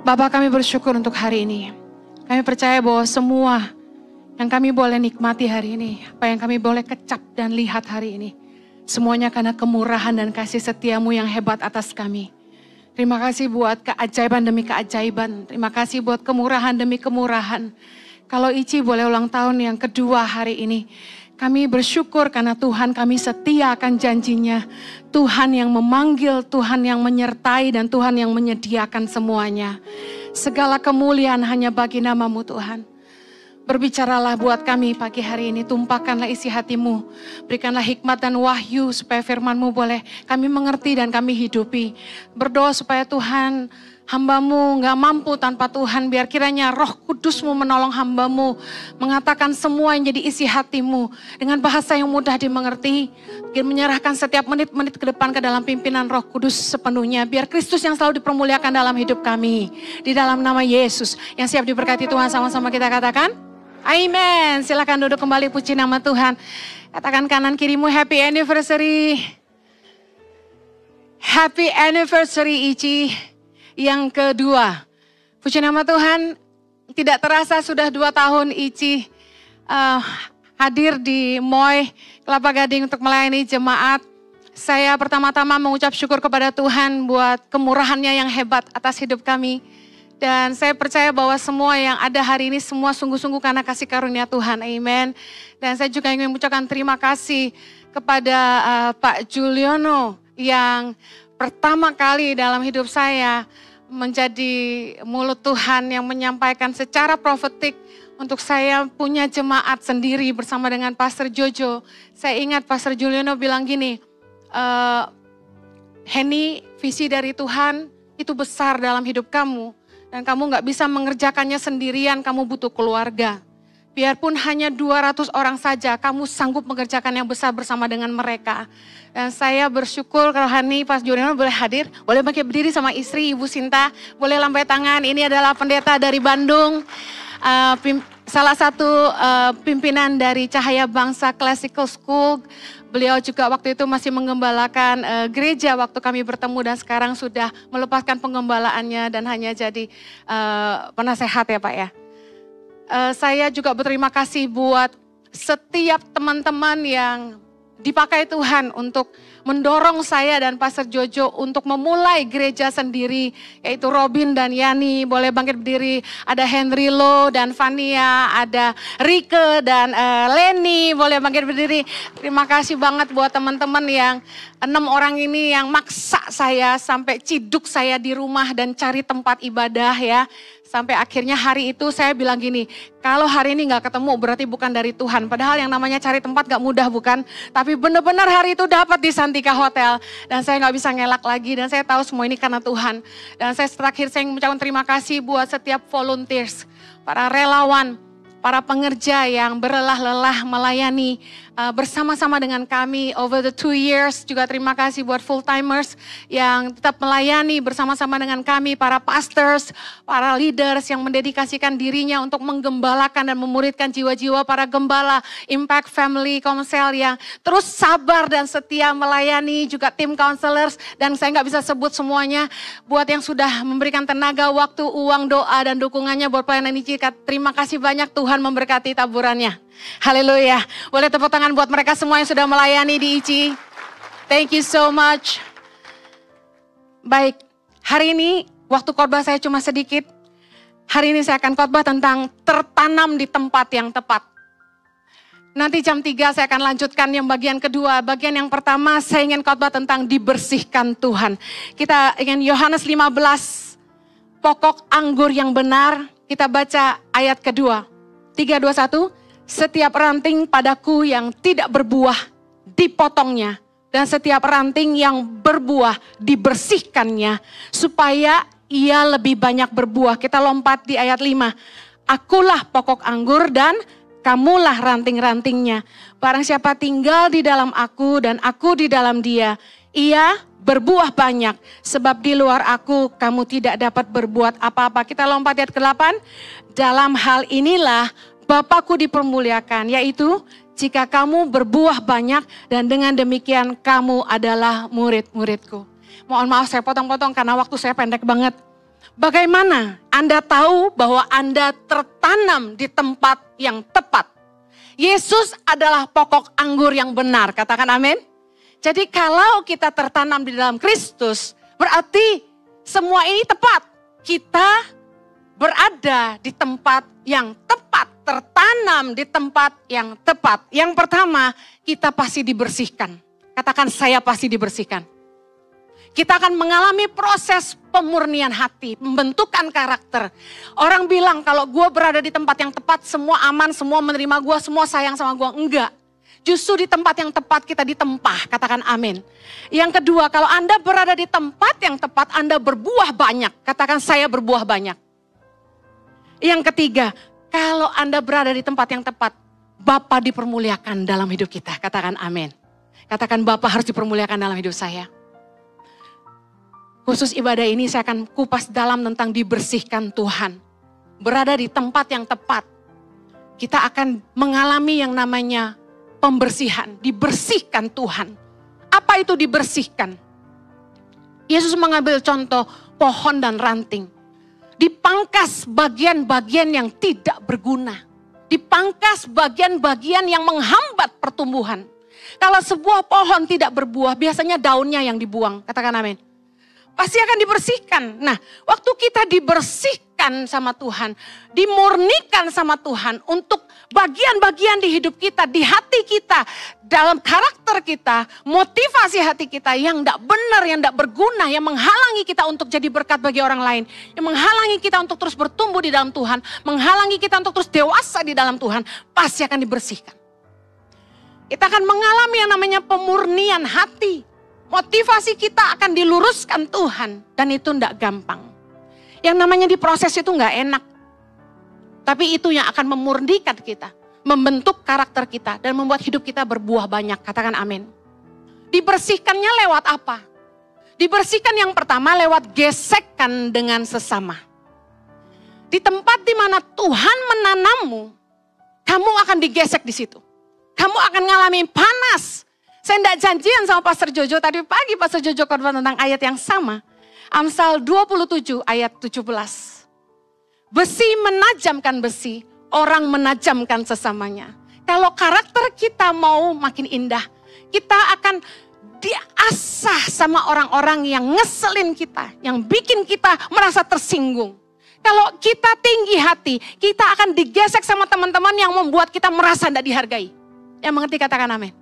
Bapa, kami bersyukur untuk hari ini. Kami percaya bahwa semua yang kami boleh nikmati hari ini, apa yang kami boleh kecap dan lihat hari ini, semuanya karena kemurahan dan kasih setiamu yang hebat atas kami. Terima kasih buat keajaiban demi keajaiban. Terima kasih buat kemurahan demi kemurahan. Kalau Ici boleh ulang tahun yang kedua hari ini, kami bersyukur karena Tuhan kami setia akan janjinya. Tuhan yang memanggil, Tuhan yang menyertai, dan Tuhan yang menyediakan semuanya. Segala kemuliaan hanya bagi nama-Mu Tuhan. Berbicaralah buat kami pagi hari ini, tumpahkanlah isi hatimu, berikanlah hikmat dan wahyu supaya firman-Mu boleh kami mengerti dan kami hidupi. Berdoa supaya Tuhan, hamba-Mu gak mampu tanpa Tuhan, biar kiranya Roh Kudus-Mu menolong hamba-Mu, mengatakan semua yang jadi isi hatimu, dengan bahasa yang mudah dimengerti, menyerahkan setiap menit-menit ke depan ke dalam pimpinan Roh Kudus sepenuhnya, biar Kristus yang selalu dipermuliakan dalam hidup kami, di dalam nama Yesus, yang siap diberkati Tuhan. Sama-sama kita katakan, amin. Silakan duduk kembali, puji nama Tuhan. Katakan kanan kirimu, happy anniversary. Happy anniversary Ici yang kedua. Puji nama Tuhan, tidak terasa sudah 2 tahun Ici hadir di Moy Kelapa Gading untuk melayani jemaat. Saya pertama-tama mengucap syukur kepada Tuhan buat kemurahannya yang hebat atas hidup kami. Dan saya percaya bahwa semua yang ada hari ini semua sungguh-sungguh karena kasih karunia Tuhan. Amen. Dan saya juga ingin mengucapkan terima kasih kepada Pak Juliono yang pertama kali dalam hidup saya menjadi mulut Tuhan yang menyampaikan secara profetik untuk saya punya jemaat sendiri bersama dengan Pastor Jojo. Saya ingat Pastor Juliono bilang gini, Henny, visi dari Tuhan itu besar dalam hidup kamu. Dan kamu gak bisa mengerjakannya sendirian, kamu butuh keluarga. Biarpun hanya 200 orang saja, kamu sanggup mengerjakan yang besar bersama dengan mereka. Dan saya bersyukur kalau Hani, Pas Juliono boleh hadir, boleh pakai berdiri sama istri, Ibu Sinta, boleh lambai tangan. Ini adalah pendeta dari Bandung, salah satu pimpinan dari Cahaya Bangsa Classical School. Beliau juga waktu itu masih mengembalakan gereja waktu kami bertemu dan sekarang sudah melepaskan penggembalaannya dan hanya jadi penasehat ya Pak ya. Saya juga berterima kasih buat setiap teman-teman yang dipakai Tuhan untuk mendorong saya dan Pastor Jojo untuk memulai gereja sendiri, yaitu Robin dan Yani, boleh bangkit berdiri, ada Henry Lo dan Fania, ada Rike dan Leni, boleh bangkit berdiri. Terima kasih banget buat teman-teman yang 6 orang ini yang maksa saya sampai ciduk saya di rumah dan cari tempat ibadah ya. Sampai akhirnya hari itu saya bilang gini, kalau hari ini gak ketemu berarti bukan dari Tuhan. Padahal yang namanya cari tempat gak mudah bukan? Tapi benar-benar hari itu dapat di Santika Hotel. Dan saya gak bisa ngelak lagi dan saya tahu semua ini karena Tuhan. Dan saya terakhir saya mengucapkan terima kasih buat setiap volunteers, para relawan, para pengerja yang berlelah-lelah melayani bersama-sama dengan kami over the 2 years. Juga terima kasih buat full timers yang tetap melayani bersama-sama dengan kami, para pastors, para leaders yang mendedikasikan dirinya untuk menggembalakan dan memuridkan jiwa-jiwa para gembala Impact Family Komsel yang terus sabar dan setia melayani, juga tim counselors dan saya nggak bisa sebut semuanya, buat yang sudah memberikan tenaga, waktu, uang, doa dan dukungannya buat pelayanan ini. Terima kasih banyak, Tuhan memberkati taburannya. Haleluya. Boleh tepuk tangan buat mereka semua yang sudah melayani di ICI. Thank you so much. Baik, hari ini waktu khotbah saya cuma sedikit. Hari ini saya akan khotbah tentang tertanam di tempat yang tepat. Nanti jam 3 saya akan lanjutkan yang bagian kedua. Bagian yang pertama saya ingin khotbah tentang dibersihkan Tuhan. Kita ingin Yohanes 15, pokok anggur yang benar. Kita baca ayat kedua. 3, 2, 1. Setiap ranting padaku yang tidak berbuah dipotongnya. Dan setiap ranting yang berbuah dibersihkannya. Supaya ia lebih banyak berbuah. Kita lompat di ayat 5. Akulah pokok anggur dan kamulah ranting-rantingnya. Barang siapa tinggal di dalam aku dan aku di dalam dia. Ia berbuah banyak. Sebab di luar aku kamu tidak dapat berbuat apa-apa. Kita lompat ayat ke-8. Dalam hal inilah Bapakku dipermuliakan, yaitu jika kamu berbuah banyak dan dengan demikian kamu adalah murid-muridku. Mohon maaf saya potong-potong karena waktu saya pendek banget. Bagaimana Anda tahu bahwa Anda tertanam di tempat yang tepat? Yesus adalah pokok anggur yang benar, katakan amin. Jadi kalau kita tertanam di dalam Kristus, berarti semua ini tepat. Kita berada di tempat yang tepat, tertanam di tempat yang tepat. Yang pertama, kita pasti dibersihkan. Katakan, saya pasti dibersihkan. Kita akan mengalami proses pemurnian hati, pembentukan karakter. Orang bilang kalau gue berada di tempat yang tepat, semua aman, semua menerima gue, semua sayang sama gue. Enggak. Justru di tempat yang tepat kita ditempah, katakan amin. Yang kedua, kalau Anda berada di tempat yang tepat, Anda berbuah banyak. Katakan, saya berbuah banyak. Yang ketiga, kalau Anda berada di tempat yang tepat, Bapa dipermuliakan dalam hidup kita. Katakan amin. Katakan, Bapa harus dipermuliakan dalam hidup saya. Khusus ibadah ini saya akan kupas dalam tentang dibersihkan Tuhan. Berada di tempat yang tepat. Kita akan mengalami yang namanya pembersihan. Dibersihkan Tuhan. Apa itu dibersihkan? Yesus mengambil contoh pohon dan ranting. Dipangkas bagian-bagian yang tidak berguna. Dipangkas bagian-bagian yang menghambat pertumbuhan. Kalau sebuah pohon tidak berbuah, biasanya daunnya yang dibuang. Katakan amin. Pasti akan dibersihkan. Nah, waktu kita dibersihkan sama Tuhan, dimurnikan sama Tuhan untuk bagian-bagian di hidup kita, di hati kita, dalam karakter kita, motivasi hati kita yang tidak benar, yang tidak berguna, yang menghalangi kita untuk jadi berkat bagi orang lain, yang menghalangi kita untuk terus bertumbuh di dalam Tuhan, menghalangi kita untuk terus dewasa di dalam Tuhan, pasti akan dibersihkan. Kita akan mengalami yang namanya pemurnian hati. Motivasi kita akan diluruskan Tuhan. Dan itu tidak gampang. Yang namanya diproses itu nggak enak. Tapi itu yang akan memurnikan kita. Membentuk karakter kita. Dan membuat hidup kita berbuah banyak. Katakan amin. Dibersihkannya lewat apa? Dibersihkan yang pertama lewat gesekan dengan sesama. Di tempat di mana Tuhan menanammu, kamu akan digesek di situ. Kamu akan ngalamin panas. Saya tidak janjian sama Pastor Jojo, tadi pagi Pastor Jojo korban tentang ayat yang sama. Amsal 27 ayat 17. Besi menajamkan besi, orang menajamkan sesamanya. Kalau karakter kita mau makin indah, kita akan diasah sama orang-orang yang ngeselin kita, yang bikin kita merasa tersinggung. Kalau kita tinggi hati, kita akan digesek sama teman-teman yang membuat kita merasa tidak dihargai. Yang mengerti katakan amin.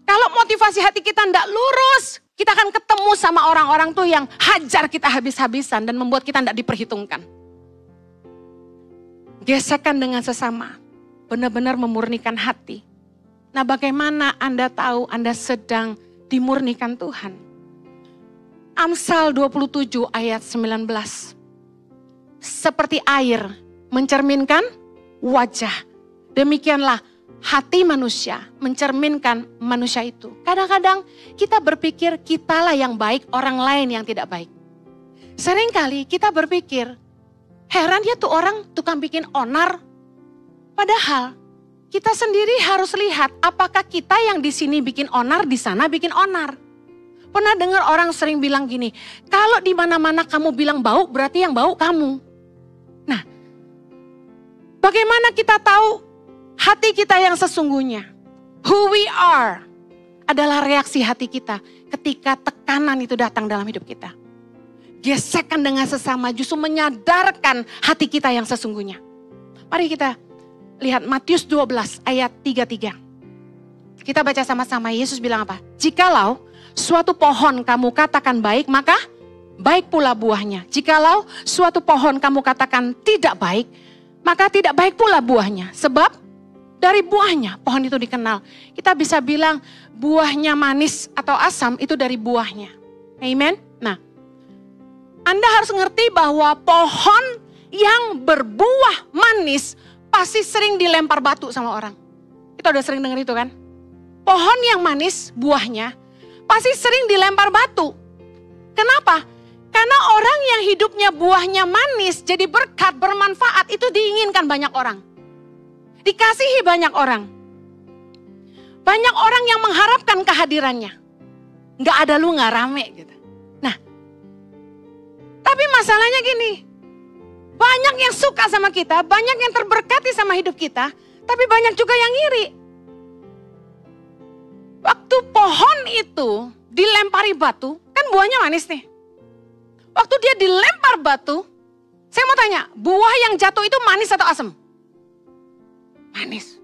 Kalau motivasi hati kita tidak lurus, kita akan ketemu sama orang-orang tuh yang hajar kita habis-habisan dan membuat kita tidak diperhitungkan. Gesekan dengan sesama, benar-benar memurnikan hati. Nah, bagaimana Anda tahu Anda sedang dimurnikan Tuhan? Amsal 27 ayat 19. Seperti air mencerminkan wajah, demikianlah hati manusia mencerminkan manusia itu. Kadang-kadang kita berpikir kitalah yang baik, orang lain yang tidak baik. Seringkali kita berpikir, heran ya tuh orang tukang bikin onar. Padahal kita sendiri harus lihat apakah kita yang di sini bikin onar, di sana bikin onar. Pernah dengar orang sering bilang gini, kalau di mana-mana kamu bilang bau, berarti yang bau kamu. Nah, bagaimana kita tahu hati kita yang sesungguhnya? Who we are adalah reaksi hati kita ketika tekanan itu datang dalam hidup kita. Gesekan dengan sesama justru menyadarkan hati kita yang sesungguhnya. Mari kita lihat Matius 12 ayat 33. Kita baca sama-sama. Yesus bilang apa? Jikalau suatu pohon kamu katakan baik, maka baik pula buahnya. Jikalau suatu pohon kamu katakan tidak baik, maka tidak baik pula buahnya. Sebab dari buahnya pohon itu dikenal. Kita bisa bilang buahnya manis atau asam itu dari buahnya. Amen. Nah, Anda harus ngerti bahwa pohon yang berbuah manis pasti sering dilempar batu sama orang. Kita udah sering dengar itu kan? Pohon yang manis buahnya pasti sering dilempar batu. Kenapa? Karena orang yang hidupnya buahnya manis jadi berkat, bermanfaat itu diinginkan banyak orang. Dikasihi banyak orang. Banyak orang yang mengharapkan kehadirannya. Nggak ada lu nggak rame gitu. Nah, tapi masalahnya gini. Banyak yang suka sama kita, banyak yang terberkati sama hidup kita, tapi banyak juga yang iri. Waktu pohon itu dilempari batu, kan buahnya manis nih. Waktu dia dilempar batu, saya mau tanya, buah yang jatuh itu manis atau asam? Manis.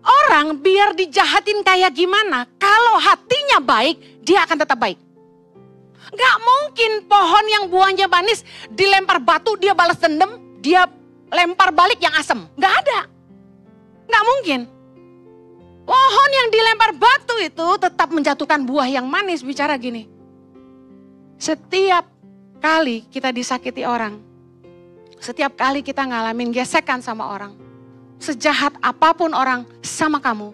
Orang biar dijahatin kayak gimana, kalau hatinya baik, dia akan tetap baik. Gak mungkin pohon yang buahnya manis dilempar batu, dia balas dendam, dia lempar balik yang asam. Gak ada. Gak mungkin. Pohon yang dilempar batu itu tetap menjatuhkan buah yang manis. Bicara gini, setiap kali kita disakiti orang, setiap kali kita ngalamin gesekan sama orang, sejahat apapun orang sama kamu,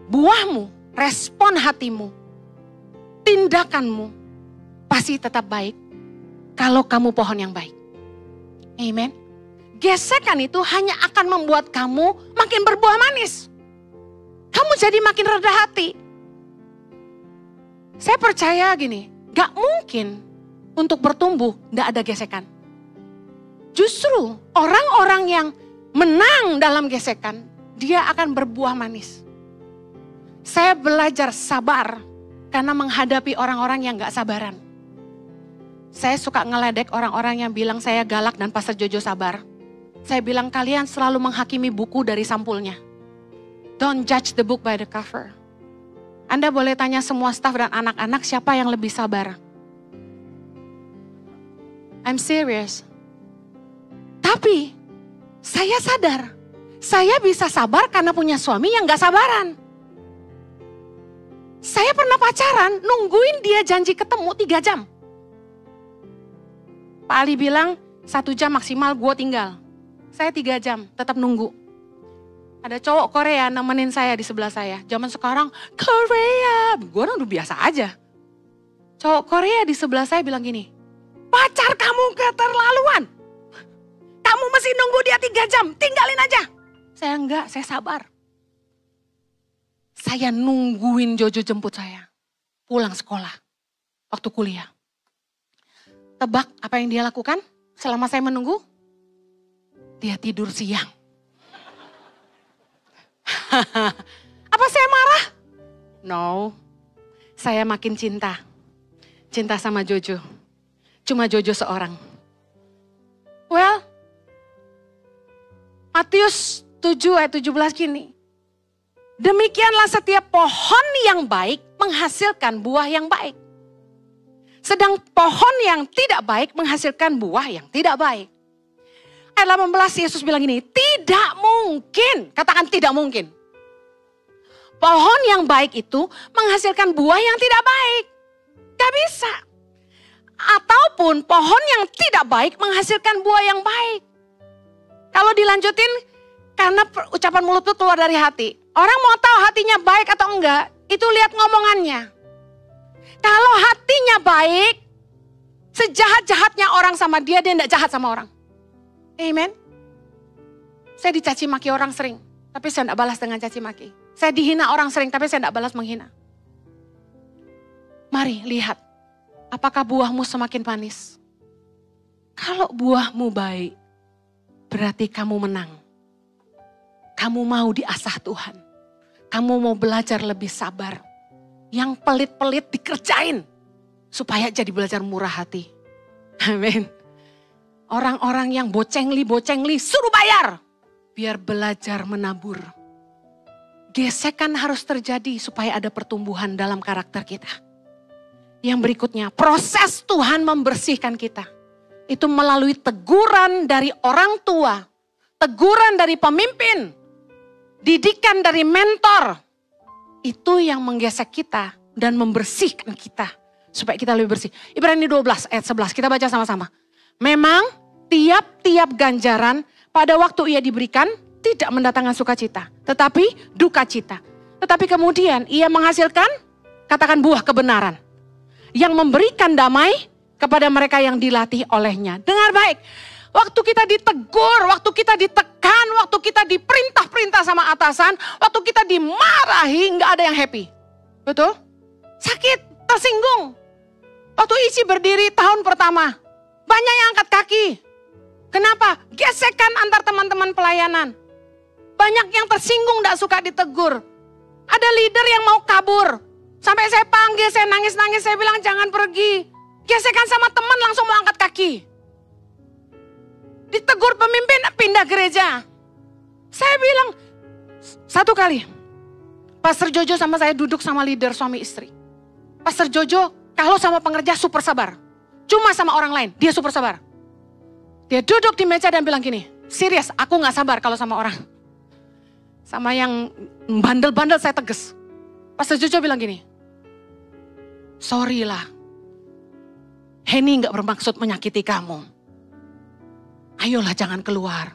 buahmu, respon hatimu, tindakanmu pasti tetap baik kalau kamu pohon yang baik. Amen. Gesekan itu hanya akan membuat kamu makin berbuah manis. Kamu jadi makin reda hati. Saya percaya gini, gak mungkin untuk bertumbuh gak ada gesekan. Justru orang-orang yang menang dalam gesekan, dia akan berbuah manis. Saya belajar sabar karena menghadapi orang-orang yang gak sabaran. Saya suka ngeledek orang-orang yang bilang saya galak dan Pastor Jojo sabar. Saya bilang kalian selalu menghakimi buku dari sampulnya. Don't judge the book by the cover. Anda boleh tanya semua staf dan anak-anak siapa yang lebih sabar. I'm serious. Tapi saya sadar, saya bisa sabar karena punya suami yang gak sabaran. Saya pernah pacaran, nungguin dia janji ketemu 3 jam. Pak Ali bilang 1 jam maksimal gue tinggal. Saya 3 jam, tetap nunggu. Ada cowok Korea nemenin saya di sebelah saya. Zaman sekarang, Korea. Gue udah biasa aja. Cowok Korea di sebelah saya bilang gini, pacar kamu keterlaluan. Kamu mesti nunggu dia 3 jam, tinggalin aja. Saya enggak, saya sabar. Saya nungguin Jojo jemput saya. Pulang sekolah, waktu kuliah. Tebak apa yang dia lakukan selama saya menunggu? Dia tidur siang. Apa saya marah? No, saya makin cinta. Cinta sama Jojo. Cuma Jojo seorang. Well, Matius 7 ayat 17 gini. Demikianlah setiap pohon yang baik menghasilkan buah yang baik. Sedang pohon yang tidak baik menghasilkan buah yang tidak baik. Ayat 18 Yesus bilang gini, tidak mungkin, katakan tidak mungkin. Pohon yang baik itu menghasilkan buah yang tidak baik. Gak bisa. Ataupun pohon yang tidak baik menghasilkan buah yang baik. Kalau dilanjutin, karena ucapan mulut itu keluar dari hati. Orang mau tahu hatinya baik atau enggak, itu lihat ngomongannya. Kalau hatinya baik, sejahat-jahatnya orang sama dia, dia enggak jahat sama orang. Amen. Saya dicaci maki orang sering, tapi saya enggak balas dengan caci maki. Saya dihina orang sering, tapi saya enggak balas menghina. Mari lihat, apakah buahmu semakin manis? Kalau buahmu baik, berarti kamu menang. Kamu mau diasah Tuhan. Kamu mau belajar lebih sabar. Yang pelit-pelit dikerjain. Supaya jadi belajar murah hati. Amin. Orang-orang yang bocengli suruh bayar. Biar belajar menabur. Gesekan harus terjadi supaya ada pertumbuhan dalam karakter kita. Yang berikutnya, proses Tuhan membersihkan kita. Itu melalui teguran dari orang tua. Teguran dari pemimpin. Didikan dari mentor. Itu yang menggesek kita dan membersihkan kita. Supaya kita lebih bersih. Ibrani 12 ayat 11, kita baca sama-sama. Memang tiap-tiap ganjaran pada waktu ia diberikan tidak mendatangkan sukacita. Tetapi duka cita. Tetapi kemudian ia menghasilkan, katakan buah kebenaran. Yang memberikan damai kepada mereka yang dilatih olehnya. Dengar baik. Waktu kita ditegur, waktu kita ditekan, waktu kita diperintah-perintah sama atasan, waktu kita dimarahi, nggak ada yang happy. Betul? Sakit, tersinggung. Waktu Ici berdiri tahun pertama, Banyak yang angkat kaki. Kenapa? Gesekan antar teman-teman pelayanan. Banyak yang tersinggung, gak suka ditegur. Ada leader yang mau kabur. Sampai saya panggil, saya nangis-nangis, saya bilang jangan pergi. Gesekan sama teman langsung mau angkat kaki. Ditegur pemimpin, pindah gereja. Saya bilang, satu kali, Pastor Jojo sama saya duduk sama leader suami istri. Pastor Jojo kalau sama pengerja super sabar. Cuma sama orang lain, dia super sabar. Dia duduk di meja dan bilang gini, serius aku gak sabar kalau sama orang. Sama yang bandel-bandel saya tegas. Pastor Jojo bilang gini, sorry lah, Henny gak bermaksud menyakiti kamu. Ayolah jangan keluar,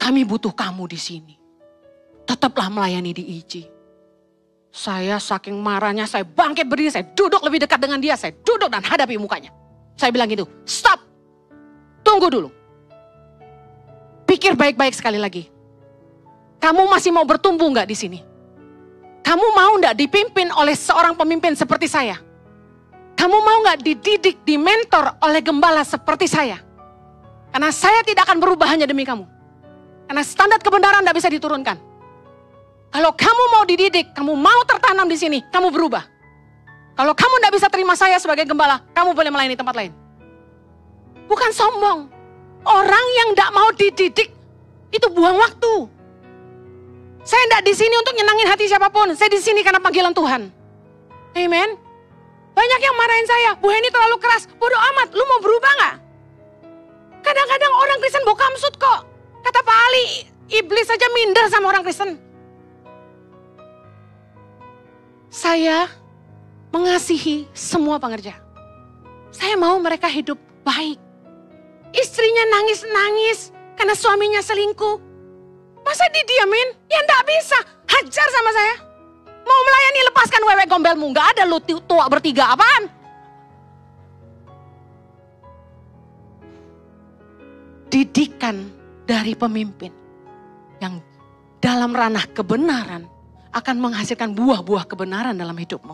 kami butuh kamu di sini. Tetaplah melayani di IJ. Saya saking marahnya, saya bangkit berdiri, saya duduk lebih dekat dengan dia, saya duduk dan hadapi mukanya. Saya bilang gitu, stop, tunggu dulu. Pikir baik-baik sekali lagi. Kamu masih mau bertumbuh gak di sini? Kamu mau gak dipimpin oleh seorang pemimpin seperti saya? Kamu mau gak dididik, dimentor oleh gembala seperti saya? Karena saya tidak akan berubah hanya demi kamu. Karena standar kebenaran gak bisa diturunkan. Kalau kamu mau dididik, kamu mau tertanam di sini, kamu berubah. Kalau kamu tidak bisa terima saya sebagai gembala, kamu boleh melayani tempat lain. Bukan sombong. Orang yang tidak mau dididik, itu buang waktu. Saya tidak di sini untuk nyenangin hati siapapun. Saya di sini karena panggilan Tuhan. Amen. Banyak yang marahin saya, Bu Henny terlalu keras. Bodoh amat, lu mau berubah gak? Kadang-kadang orang Kristen bokamsut kok. Kata Pak Ali, iblis saja minder sama orang Kristen. Saya mengasihi semua pengerja. Saya mau mereka hidup baik. Istrinya nangis-nangis karena suaminya selingkuh. Masa didiamin? Ya enggak bisa. Hajar sama saya. Mau melayani lepaskan wewe gombelmu. Enggak ada lu tua bertiga apaan? Didikan dari pemimpin yang dalam ranah kebenaran akan menghasilkan buah-buah kebenaran dalam hidupmu.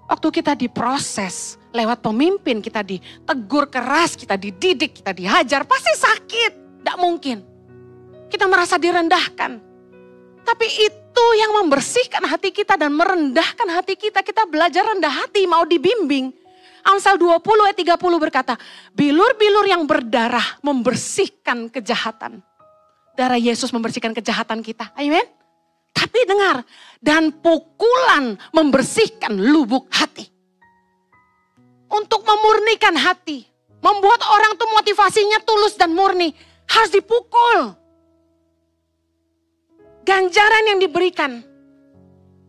Waktu kita diproses lewat pemimpin, kita ditegur keras, kita dididik, kita dihajar, pasti sakit. Tidak mungkin. Kita merasa direndahkan. Tapi itu yang membersihkan hati kita dan merendahkan hati kita. Kita belajar rendah hati, mau dibimbing. Amsal 20 ayat 30 berkata, bilur-bilur yang berdarah membersihkan kejahatan. Darah Yesus membersihkan kejahatan kita. Amin. Tapi dengar, dan pukulan membersihkan lubuk hati. Untuk memurnikan hati. Membuat orang tuh motivasinya tulus dan murni. Harus dipukul. Ganjaran yang diberikan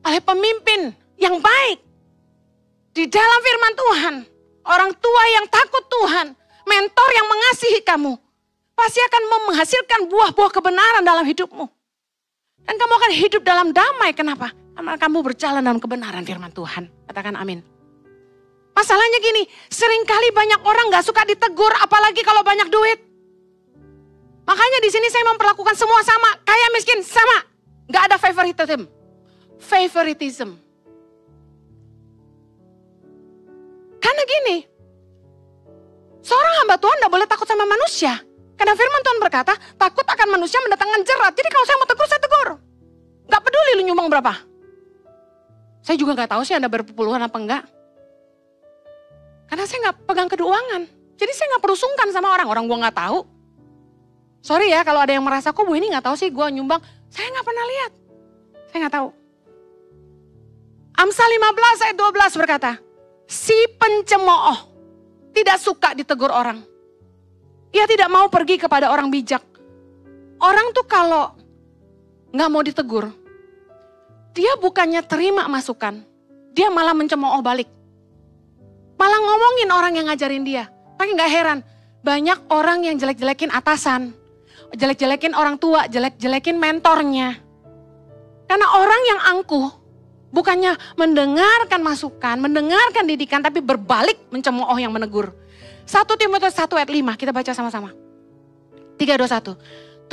oleh pemimpin yang baik. Di dalam firman Tuhan. Orang tua yang takut Tuhan. Mentor yang mengasihi kamu. Pasti akan menghasilkan buah-buah kebenaran dalam hidupmu. Dan kamu akan hidup dalam damai. Kenapa? Karena kamu berjalan dalam kebenaran firman Tuhan. Katakan amin. Masalahnya gini, seringkali banyak orang gak suka ditegur, apalagi kalau banyak duit. Makanya di sini saya memperlakukan semua sama, kaya miskin sama. Gak ada favoritism. Favoritism. Karena gini, seorang hamba Tuhan gak boleh takut sama manusia. Karena firman Tuhan berkata, takut akan manusia mendatangkan jerat. Jadi kalau saya mau tegur, saya tegur. Gak peduli lu nyumbang berapa. Saya juga gak tahu sih Anda berpuluhan apa enggak. Karena saya gak pegang keuangan. Jadi saya gak perlu sungkan sama orang. Orang gue gak tahu. Sorry ya kalau ada yang merasa, kok Bu ini gak tahu sih gue nyumbang. Saya gak pernah lihat. Saya gak tahu. Amsal 15 ayat 12 berkata, si pencemooh tidak suka ditegur orang. Ia tidak mau pergi kepada orang bijak. Orang tuh kalau gak mau ditegur, dia bukannya terima masukan, dia malah mencemooh balik. Malah ngomongin orang yang ngajarin dia. Makanya gak heran, banyak orang yang jelek-jelekin atasan, jelek-jelekin orang tua, jelek-jelekin mentornya. Karena orang yang angkuh, bukannya mendengarkan masukan, mendengarkan didikan, tapi berbalik mencemooh yang menegur. 1 Timotius 1 ayat 5, kita baca sama-sama. 3, 2, 1.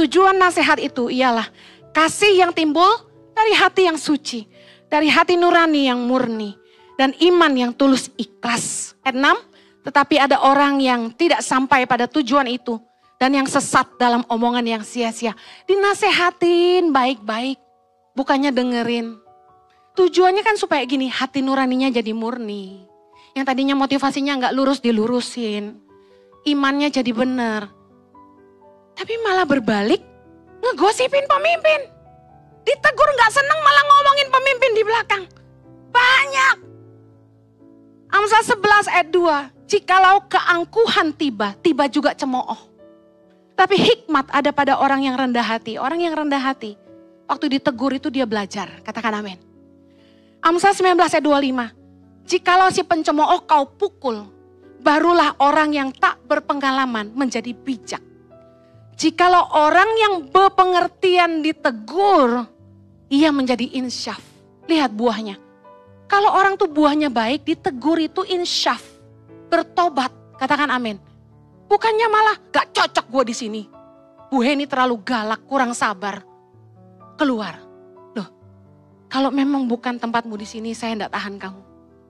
Tujuan nasihat itu ialah kasih yang timbul dari hati yang suci, dari hati nurani yang murni, dan iman yang tulus ikhlas. Ayat 6, Tetapi ada orang yang tidak sampai pada tujuan itu. Dan yang sesat dalam omongan yang sia-sia. Dinasehatin baik-baik. Bukannya dengerin. Tujuannya kan supaya gini, hati nuraninya jadi murni. Yang tadinya motivasinya nggak lurus dilurusin. Imannya jadi benar. Tapi malah berbalik, ngegosipin pemimpin. Ditegur nggak seneng malah ngomongin pemimpin di belakang. Banyak. Amsal 11 ayat 2. Jikalau keangkuhan tiba, tiba juga cemooh. Tapi hikmat ada pada orang yang rendah hati. Orang yang rendah hati, waktu ditegur itu dia belajar. Katakan amin. Amsal 19 ayat 25. Jikalau si pencemooh kau pukul, barulah orang yang tak berpengalaman menjadi bijak. Jikalau orang yang berpengertian ditegur, ia menjadi insyaf. Lihat buahnya. Kalau orang tuh buahnya baik, ditegur itu insyaf. Bertobat, katakan amin. Bukannya malah gak cocok gue di sini. Bu Heni terlalu galak, kurang sabar. Keluar. Loh, kalau memang bukan tempatmu di sini, saya gak tahan kamu.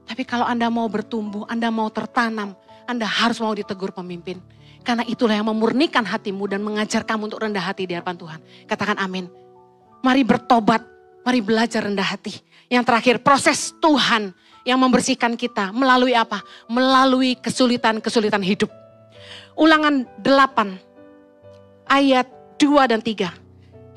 Tapi kalau Anda mau bertumbuh, Anda mau tertanam, Anda harus mau ditegur pemimpin. Karena itulah yang memurnikan hatimu dan mengajar kamu untuk rendah hati di hadapan Tuhan. Katakan amin. Mari bertobat, mari belajar rendah hati. Yang terakhir, proses Tuhan yang membersihkan kita. Melalui apa? Melalui kesulitan-kesulitan hidup. Ulangan 8 ayat 2 dan 3.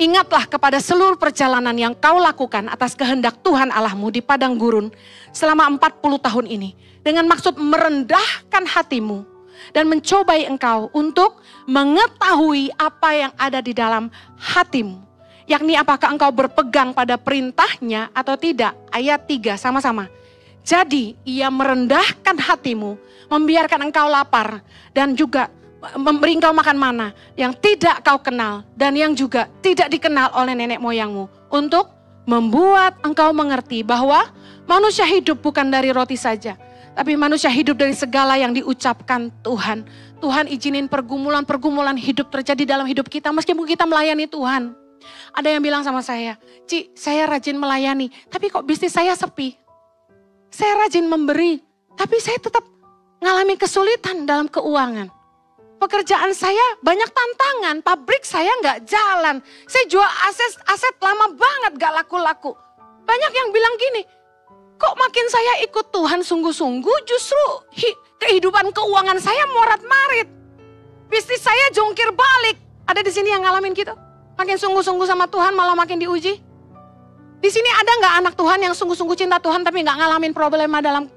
Ingatlah kepada seluruh perjalanan yang kau lakukan atas kehendak Tuhan Allahmu di padang gurun selama 40 tahun ini. Dengan maksud merendahkan hatimu dan mencobai engkau untuk mengetahui apa yang ada di dalam hatimu. Yakni apakah engkau berpegang pada perintahnya atau tidak. Ayat 3 sama-sama. Jadi ia merendahkan hatimu, membiarkan engkau lapar dan juga memberi engkau makan mana yang tidak kau kenal dan yang juga tidak dikenal oleh nenek moyangmu. Untuk membuat engkau mengerti bahwa manusia hidup bukan dari roti saja, tapi manusia hidup dari segala yang diucapkan Tuhan. Tuhan izinin pergumulan-pergumulan hidup terjadi dalam hidup kita meskipun kita melayani Tuhan. Ada yang bilang sama saya, Ci, saya rajin melayani, tapi kok bisnis saya sepi. Saya rajin memberi, tapi saya tetap mengalami kesulitan dalam keuangan. Pekerjaan saya banyak tantangan, pabrik saya nggak jalan. Saya jual aset lama banget gak laku-laku. Banyak yang bilang gini, kok makin saya ikut Tuhan sungguh-sungguh justru kehidupan keuangan saya morat-marit. Bisnis saya jungkir balik. Ada di sini yang ngalamin gitu? Makin sungguh-sungguh sama Tuhan malah makin diuji. Di sini ada nggak anak Tuhan yang sungguh-sungguh cinta Tuhan tapi nggak ngalamin problema dalam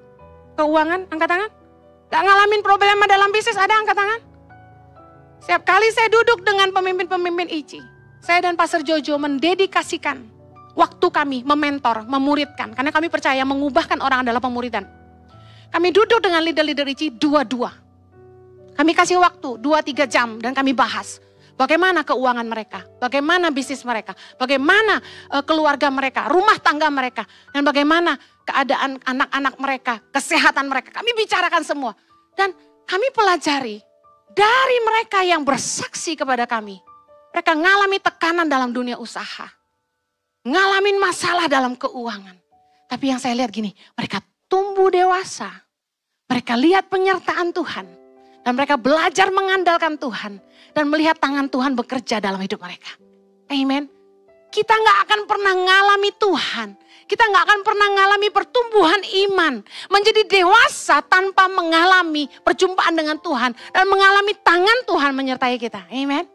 keuangan? Angkat tangan. Nggak ngalamin problema dalam bisnis, ada angkat tangan. Setiap kali saya duduk dengan pemimpin-pemimpin ICI, saya dan Pastor Jojo mendedikasikan waktu kami mementor, memuridkan. Karena kami percaya mengubahkan orang adalah pemuridan. Kami duduk dengan leader-leader ICI dua-dua. Kami kasih waktu 2-3 jam dan kami bahas. Bagaimana keuangan mereka, bagaimana bisnis mereka, bagaimana keluarga mereka, rumah tangga mereka, dan bagaimana keadaan anak-anak mereka, kesehatan mereka. Kami bicarakan semua. Dan kami pelajari dari mereka yang bersaksi kepada kami. Mereka ngalami tekanan dalam dunia usaha. Ngalamin masalah dalam keuangan. Tapi yang saya lihat gini, mereka tumbuh dewasa. Mereka lihat penyertaan Tuhan. Dan mereka belajar mengandalkan Tuhan. Dan melihat tangan Tuhan bekerja dalam hidup mereka. Amen. Kita gak akan pernah ngalami Tuhan. Kita gak akan pernah ngalami pertumbuhan iman. Menjadi dewasa tanpa mengalami perjumpaan dengan Tuhan. Dan mengalami tangan Tuhan menyertai kita. Amen.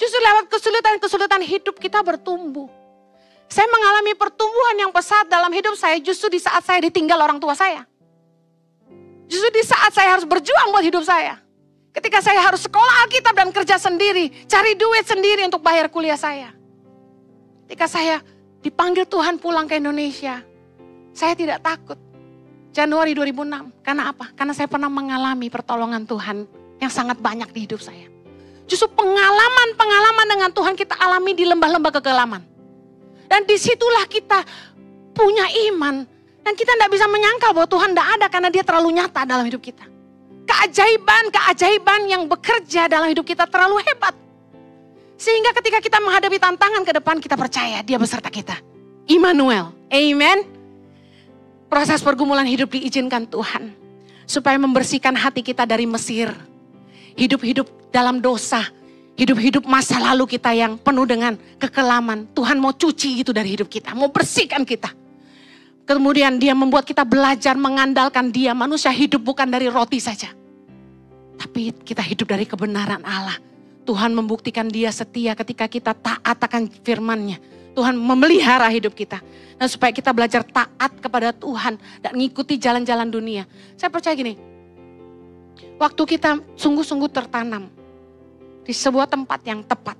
Justru lewat kesulitan-kesulitan hidup kita bertumbuh. Saya mengalami pertumbuhan yang pesat dalam hidup saya justru di saat saya ditinggal orang tua saya. Justru di saat saya harus berjuang buat hidup saya. Ketika saya harus sekolah Alkitab dan kerja sendiri, cari duit sendiri untuk bayar kuliah saya. Ketika saya dipanggil Tuhan pulang ke Indonesia, saya tidak takut. Januari 2006, karena apa? Karena saya pernah mengalami pertolongan Tuhan yang sangat banyak di hidup saya. Justru pengalaman-pengalaman dengan Tuhan kita alami di lembah-lembah kegelaman. Dan disitulah kita punya iman. Dan kita tidak bisa menyangkal bahwa Tuhan tidak ada karena dia terlalu nyata dalam hidup kita. Keajaiban yang bekerja dalam hidup kita terlalu hebat. Sehingga ketika kita menghadapi tantangan ke depan kita percaya dia beserta kita. Immanuel, amen. Proses pergumulan hidup diizinkan Tuhan. supaya membersihkan hati kita dari Mesir. Hidup-hidup dalam dosa, hidup-hidup masa lalu kita yang penuh dengan kekelaman. Tuhan mau cuci itu dari hidup kita, mau bersihkan kita. Kemudian dia membuat kita belajar mengandalkan dia. Manusia hidup bukan dari roti saja, tapi kita hidup dari kebenaran Allah. Tuhan membuktikan dia setia ketika kita taat akan firman-Nya. Tuhan memelihara hidup kita. Dan supaya kita belajar taat kepada Tuhan dan mengikuti jalan-jalan dunia. Saya percaya gini, waktu kita sungguh-sungguh tertanam di sebuah tempat yang tepat,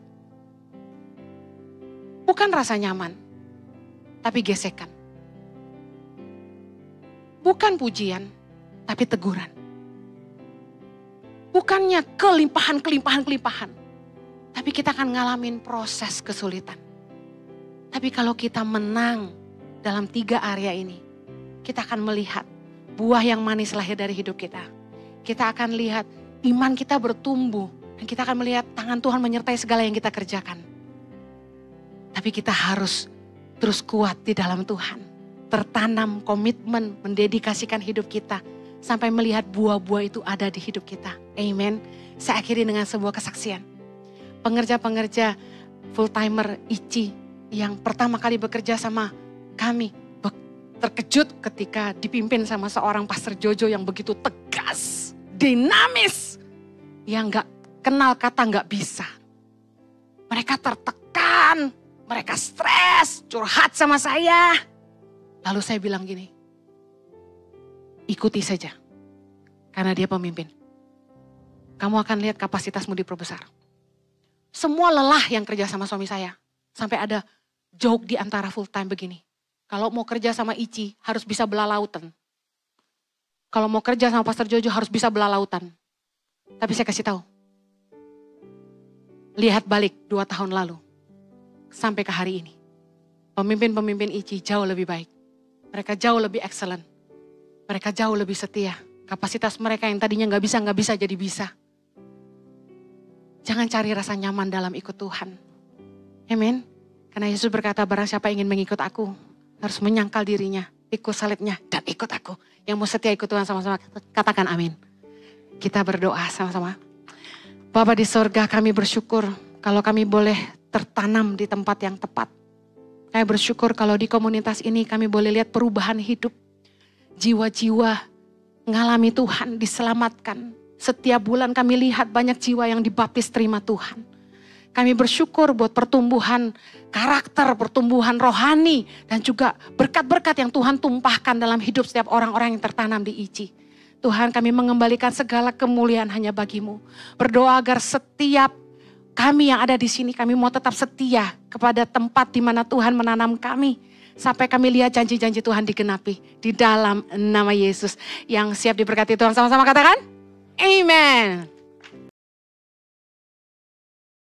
bukan rasa nyaman, tapi gesekan. Bukan pujian, tapi teguran. Bukannya kelimpahan, tapi kita akan ngalamin proses kesulitan. Tapi kalau kita menang dalam 3 area ini, kita akan melihat buah yang manis lahir dari hidup kita. Kita akan lihat iman kita bertumbuh, dan kita akan melihat tangan Tuhan menyertai segala yang kita kerjakan. Tapi kita harus terus kuat di dalam Tuhan. Tertanam komitmen, mendedikasikan hidup kita. Sampai melihat buah-buah itu ada di hidup kita. Amen. Saya akhiri dengan sebuah kesaksian. Pengerja-pengerja full-timer ICI yang pertama kali bekerja sama kami terkejut ketika dipimpin sama seorang Pastor Jojo yang begitu tegas, dinamis, yang gak kenal kata gak bisa. Mereka tertekan, mereka stres, curhat sama saya. Lalu saya bilang gini, ikuti saja, karena dia pemimpin. Kamu akan lihat kapasitasmu diperbesar. Semua lelah yang kerja sama suami saya. Sampai ada joke di antara full time begini. Kalau mau kerja sama ICI harus bisa belah lautan. Kalau mau kerja sama Pastor Jojo harus bisa belah lautan. Tapi saya kasih tahu. Lihat balik 2 tahun lalu. Sampai ke hari ini. Pemimpin-pemimpin ICI jauh lebih baik. Mereka jauh lebih excellent. Mereka jauh lebih setia. Kapasitas mereka yang tadinya gak bisa jadi bisa. Jangan cari rasa nyaman dalam ikut Tuhan. Amen. Karena Yesus berkata, barang siapa ingin mengikut aku, harus menyangkal dirinya, ikut salibnya, dan ikut aku. Yang mau setia ikut Tuhan sama-sama, katakan amin. Kita berdoa sama-sama. Bapa di sorga, kami bersyukur kalau kami boleh tertanam di tempat yang tepat. Kami bersyukur kalau di komunitas ini kami boleh lihat perubahan hidup. Jiwa-jiwa mengalami Tuhan, diselamatkan. Setiap bulan kami lihat banyak jiwa yang dibaptis terima Tuhan. Kami bersyukur buat pertumbuhan karakter, pertumbuhan rohani, dan juga berkat-berkat yang Tuhan tumpahkan dalam hidup setiap orang-orang yang tertanam di ICI. Tuhan, kami mengembalikan segala kemuliaan hanya bagi-Mu. Berdoa agar setiap kami yang ada di sini, kami mau tetap setia kepada tempat di mana Tuhan menanam kami. Sampai kami lihat janji-janji Tuhan digenapi di dalam nama Yesus. Yang siap diberkati Tuhan, sama-sama katakan, amen.